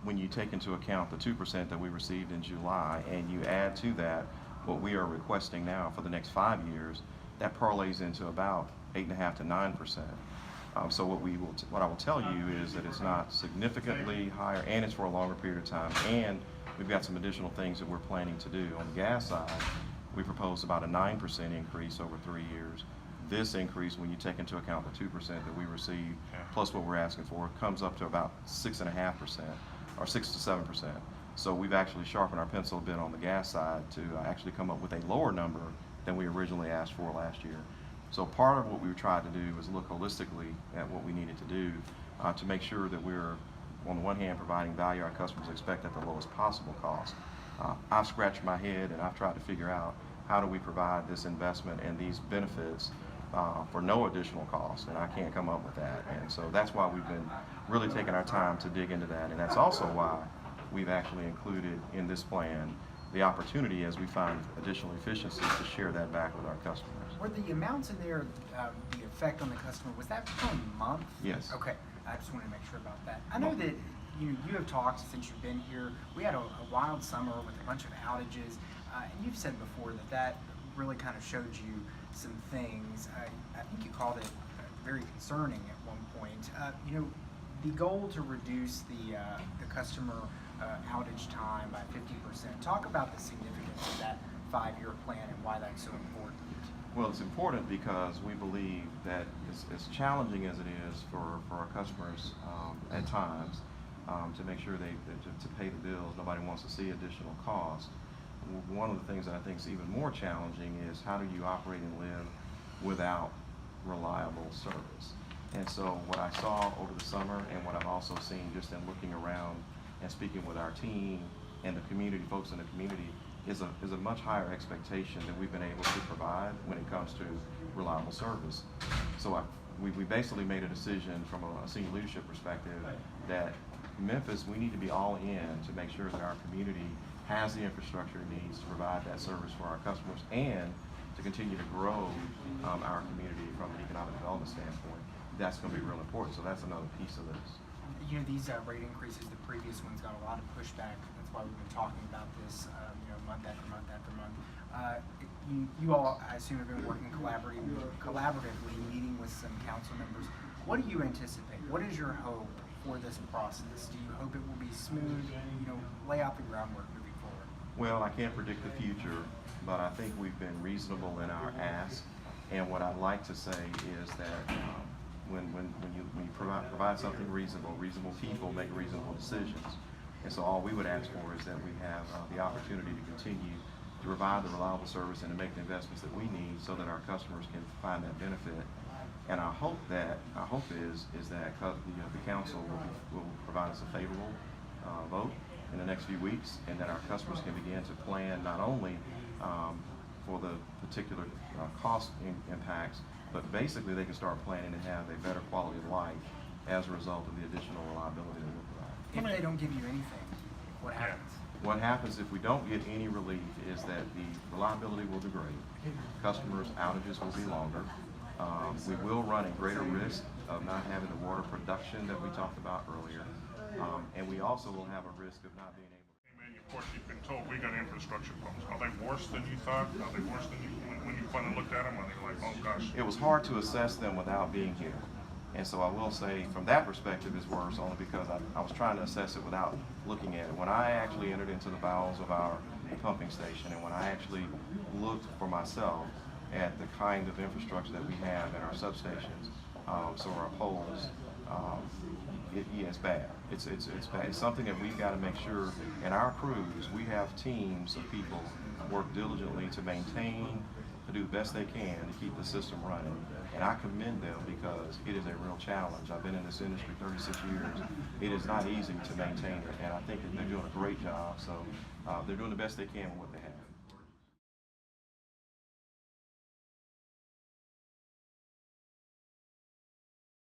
when you take into account the 2% that we received in July, and you add to that what we are requesting now for the next 5 years, that parlays into about 8.5 to 9%. So what I will tell you is that it's not significantly higher, and it's for a longer period of time, and we've got some additional things that we're planning to do. On the gas side, we proposed about a 9% increase over 3 years. This increase, when you take into account the 2% that we received, plus what we're asking for, comes up to about 6.5% or 6 to 7%. So we've actually sharpened our pencil a bit on the gas side to actually come up with a lower number than we originally asked for last year. So part of what we tried to do was look holistically at what we needed to do to make sure that we're, on the one hand, providing value our customers expect at the lowest possible cost. I've scratched my head and I've tried to figure out how do we provide this investment and these benefits for no additional cost, and I can't come up with that. And so that's why we've been really taking our time to dig into that, and that's also why we've actually included in this plan the opportunity, as we find additional efficiencies, to share that back with our customers. Were the amounts in there, the effect on the customer, was that per month? Yes. Okay, I just wanted to make sure about that. I know that you have talked since you've been here. We had a wild summer with a bunch of outages, and you've said before that really kind of showed you some things. I think you called it very concerning at one point. The goal to reduce the customer outage time by 50%. Talk about the significance of that 5-year plan and why that's so important. Well, it's important because we believe that as challenging as it is for our customers at times to make sure to pay the bills, nobody wants to see additional costs. One of the things that I think is even more challenging is how do you operate and live without reliable service. And so what I saw over the summer, and what I've also seen just in looking around and speaking with our team and the community, folks in the community, is a much higher expectation that we've been able to provide when it comes to reliable service. So we basically made a decision from a senior leadership perspective that Memphis, we need to be all in to make sure that our community has the infrastructure it needs to provide that service for our customers and to continue to grow our community from an economic development standpoint. That's going to be real important. So that's another piece of this. These rate increases, the previous ones got a lot of pushback. That's why we've been talking about this, month after month after month. You all, I assume, have been working collaboratively, meeting with some council members. What do you anticipate? What is your hope for this process? Do you hope it will be smooth? Lay out the groundwork moving forward. Well, I can't predict the future, but I think we've been reasonable in our ask. And what I'd like to say is that when you provide something reasonable people make reasonable decisions. And so all we would ask for is that we have the opportunity to continue to provide the reliable service and to make the investments that we need so that our customers can find that benefit. And our hope is that the council will provide us a favorable vote in the next few weeks, and that our customers can begin to plan not only for the particular cost impacts, but basically they can start planning to have a better quality of life as a result of the additional reliability that we'll provide. If they don't give you anything, what happens? What happens if we don't get any relief is that the reliability will degrade. Customers' outages will be longer. We will run a greater risk of not having the water production that we talked about earlier. And we also will have a risk of not being able to. Of course, you've been told we got infrastructure problems. Are they worse than you thought? Are they worse than when you finally looked at them? Are they like, oh gosh? It was hard to assess them without being here. And so I will say from that perspective it's worse only because I was trying to assess it without looking at it. When I actually entered into the bowels of our pumping station, and when I actually looked for myself at the kind of infrastructure that we have in our substations, so our poles, it's bad. It's bad. It's something that we've got to make sure in our crews, we have teams of people work diligently to maintain, to do the best they can to keep the system running. And I commend them because it is a real challenge. I've been in this industry 36 years. It is not easy to maintain it, and I think that they're doing a great job. So they're doing the best they can with what they have.